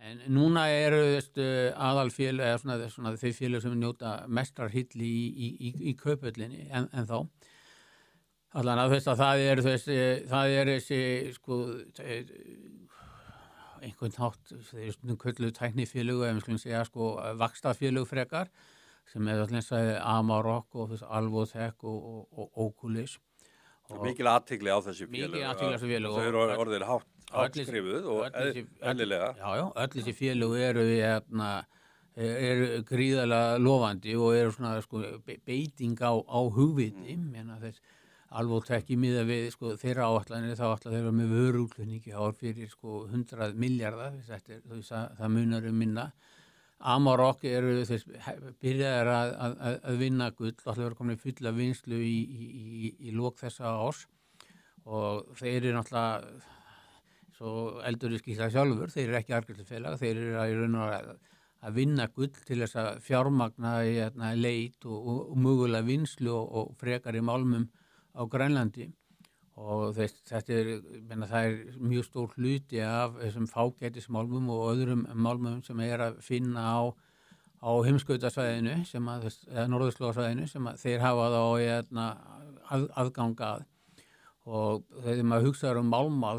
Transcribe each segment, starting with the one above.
En núna eru aðalfélög eða svona þau félög sem njóta mestrar hylli í Kauphöllinni en þá. Allan að það er þessi sko einhvern hátt þeir stundum kölluðu tæknifélög eða við skulum segja sko vaxtafélög frekar sem allir sagði Amarok og Alvotech og Oculus. Mikil athygli á þessi félög. Mikil athygli á þessi félög. Þau eru orðin hátt skrifuð og eðlilega. Já, öll þessi félög eru gríðarlega lofandi og eru svona sko beiting á hugviti, menna þess Alvotech í miða við sko þeirra áætlanir þá ætla þeirra með vöruútflutningi ár fyrir sko 100 milljarða, það munar minna. Amarok eru byrjaðir að vinna gull, allir verið komin fulla vinnslu í lok þessa árs og þeir eru náttúrulega svo eldurinn skýrsla sjálfur, þeir eru ekki arðgreiðslufélag, þeir eru að vinna gull til þess að fjármagna í leit og mögulega vinnslu og frekari málmum á Grænlandi og það er mjög stór hluti af þessum fágætismálmum og öðrum málmum sem að finna á heimskautasvæðinu eða norðurslóðasvæðinu sem þeir hafa þá aðgang að og þegar maður hugsaður málmál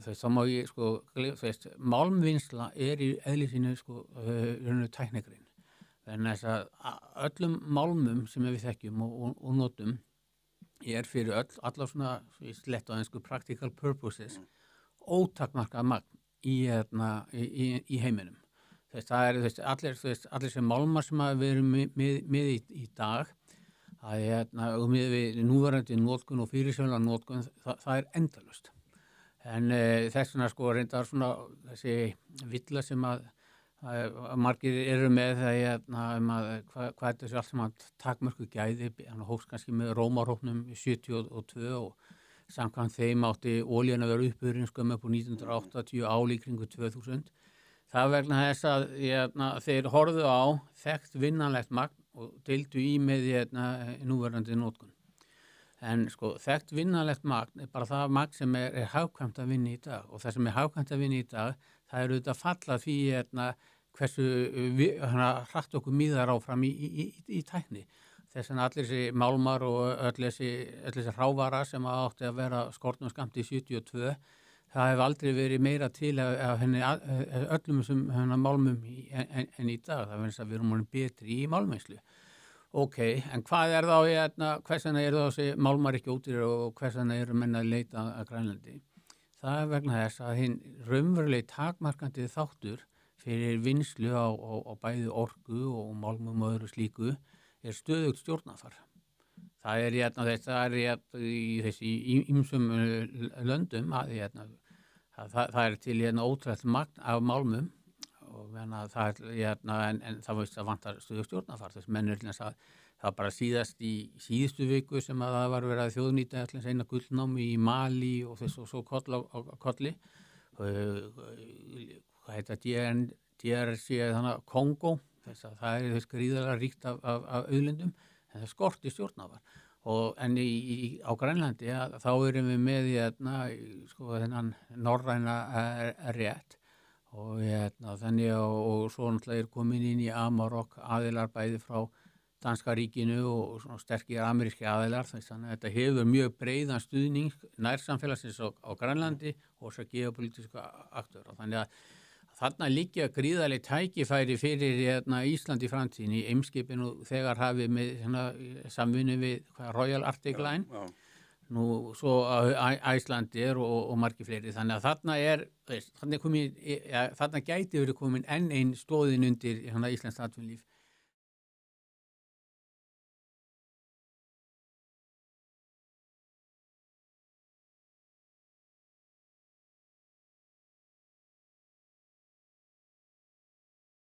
þá má ég sko málmvinnsla í eðli sínu sko tæknigrein þannig að öllum málmum sem við þekkjum og notum fyrir allar svona slett á ensku practical purposes ótakmarkað magn í heiminum. Það eru allir sem málmar sem við erum með í dag og með við núverandi notkun og fyrirsjáanlega notkun það endalaust. En þess vegna sko reyndar svona þessi villa sem að margir eru með hvað er þessi allt sem að takmörku gæði, hann hófst kannski með Rómarhópnum 72 og samkvæmt þeim átti olían að vera uppurinn skömmu upp á 1980 áli kringu 2000. Það vegna þess að þeir horfðu á þekkt vinnanlegt magn og deildu í með núverandi notkun. En sko þekkt vinnanlegt magn bara það magn sem er hagkvæmt að vinna í dag og það sem er hagkvæmt að vinna í dag það eru auðvitað falla því hversu hratt okkur miðar áfram í tækni. Þess vegna allir þessi málmar og öll þessi hrávara sem átti að vera skornum skammt í 72 það hefur aldrei verið meira til af öllum þessum málmum en í dag. Það verður að við erum betri í málmeinslu. Ok, en hvað þá hvers vegna eru þessi málmar ekki ódýrir og hvers vegna eru menn að leita að Grænlandi? Það vegna þess að hinn raunverulega takmarkandi þáttur fyrir vinnslu á bæði orku og málmum og öðru slíku stöðugt stjórnarfar. Það í ýmsum löndum það til ótrúlegt magn af málmum og en það veist að vantar stöðugt stjórnarfar. Þess mennur það bara síðustu viku sem að það var verið að þjóðnýta eina gullnámi í Mali og þess og svo koll á kolli. Hvað heita DRC þannig Kongo. Það þess gríðarlega ríkt af auðlindum en það skorti stjórnarfar. En á Grænlandi þá erum við með þennan norræna rétt og þannig og svo náttúrulega komin inn í Amarok aðilar bæði frá danska ríkinu og svona sterkir ameríski aðilar þannig að þetta hefur mjög breiðan stuðning nærsamfélagsins á Grænlandi og svo geopolítísku aktöra. Þannig að þarna liggja gríðarleg tækifæri fyrir Ísland í framtíðinni í Eimskipinu þegar hafið með samvinnu við Royal Arctic Line. Nú svo Æslandir og margir fleiri. Þannig að þarna gæti verið komin enn ein stoðin undir Íslands atvinnulíf.